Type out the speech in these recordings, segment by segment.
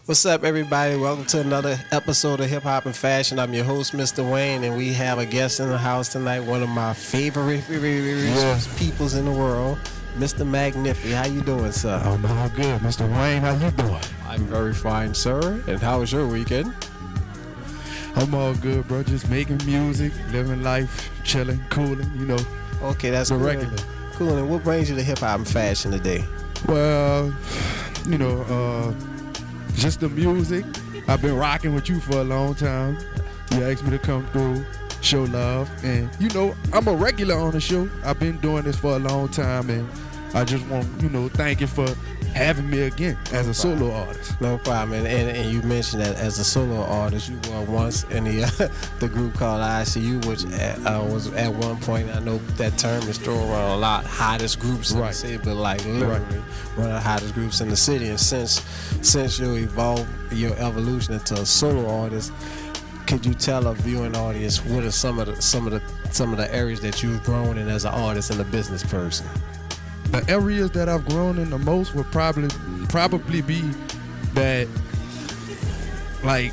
What's up, everybody? Welcome to another episode of Hip Hop and Fashion. I'm your host, Mr. Wayne, and we have a guest in the house tonight, one of my favorite peoples in the world, Mr. MacNiffy. How you doing, sir? I'm all good, Mr. Wayne. How you doing? I'm very fine, sir. And how was your weekend? I'm all good, bro. Just making music, living life, chilling, cooling, you know. Okay, that's the cool. regular. Cool. And what brings you to hip hop and fashion today? Well, you know, just the music. I've been rocking with you for a long time. You asked me to come through, show love, and you know, I'm a regular on the show. I've been doing this for a long time, and I just want, you know, thank you for having me again as a solo artist. No problem. And you mentioned that as a solo artist, you were once in the group called ICU, which was at one point, I know that term is thrown around a lot, hottest groups in the city, but like literally one of the hottest groups in the city. And since your evolution into a solo artist, could you tell a viewing audience what are some of the areas that you've grown in as an artist and a business person? The areas that I've grown in the most would probably be that, like,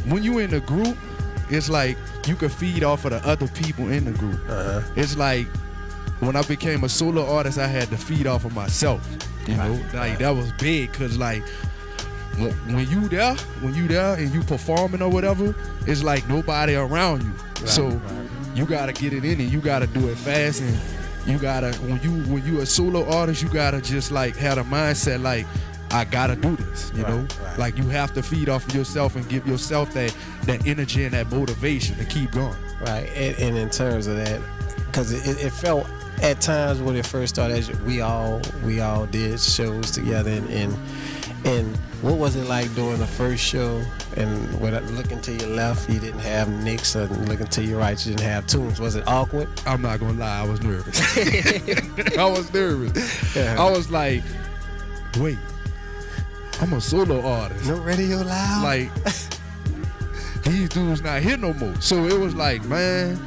when you in a group, it's like you can feed off of the other people in the group. It's like when I became a solo artist, I had to feed off of myself. You know, like that was big, cause like when you there and you performing or whatever, it's like nobody around you. So you gotta get it in and you gotta do it fast, and you gotta, when you a solo artist, you gotta just like have a mindset like, I gotta do this, you know? Like you have to feed off of yourself and give yourself that energy and that motivation to keep going. Right, and in terms of that, because it felt at times when it first started, we all did shows together, and what was it like doing the first show? And when looking to your left, you didn't have nicks, and looking to your right, you didn't have tunes. Was it awkward? I'm not gonna lie, I was nervous. I was nervous. I was like, wait, I'm a solo artist. No radio loud? Like, these dudes not here no more. So it was like, man,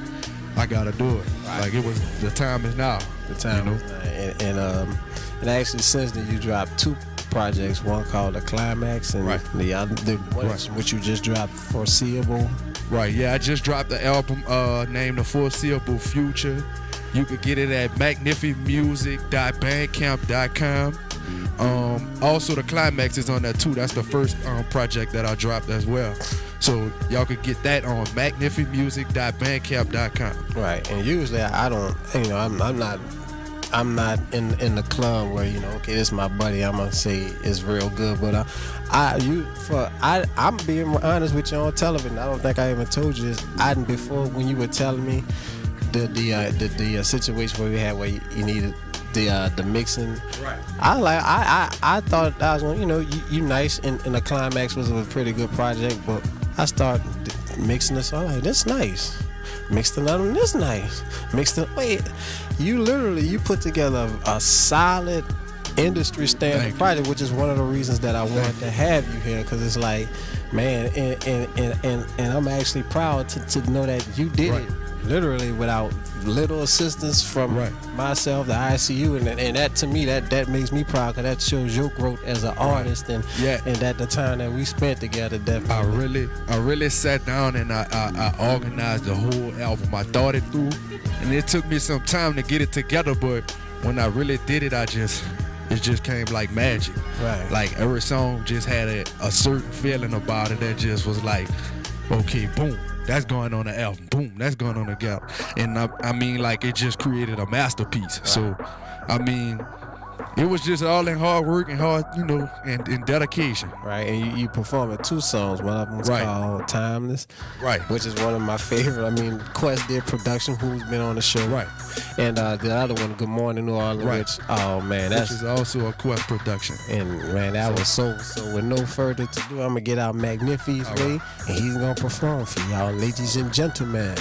I gotta do it. Like it was, the time is now. The time is now. And actually since then you dropped two projects, one called The Climax, and the other one which you just dropped, Foreseeable. Right, yeah, I just dropped the album named The Foreseeable Future. You could get it at MacNiffymusic.bandcamp.com. Also The Climax is on there too. That's the first project that I dropped as well. So y'all could get that on MacNiffymusic.bandcamp.com. Right, and usually I don't, you know, I'm not in the club where, you know, okay, this is my buddy, I'm gonna say it's real good, but I'm being honest with you on television. I don't think I even told you this. Before, when you were telling me the situation where we had where you needed the mixing, I thought I was going, you know, you nice, and the Climax was a pretty good project, but I started mixing the song, like, this nice. Mixed another one, this nice. Wait, you put together a solid industry standard project, which is one of the reasons that I wanted to have you here, because it's like, man, and I'm actually proud to know that you did it literally without little assistance from myself, the ICU, and that, to me, that makes me proud, because that shows your growth as an artist, and that the time that we spent together, definitely. I really sat down and I organized the whole album. I thought it through, and it took me some time to get it together, but when I really did it, it just came like magic. Like every song just had a certain feeling about it that just was like, okay, boom, that's going on the album. Boom, that's going on the album. And I mean, like, it just created a masterpiece. So, I mean, it was just all in hard work and hard, you know, and dedication. Right, and you performed two songs. One of them was called Timeless, which is one of my favorite. I mean, Quest did production, who's been on the show. And the other one, Good Morning New Orleans, which, oh man, which is also a Quest production. And man, that was so with no further to do, I'm gonna get out MacNiffy's way, and he's gonna perform for y'all, ladies and gentlemen.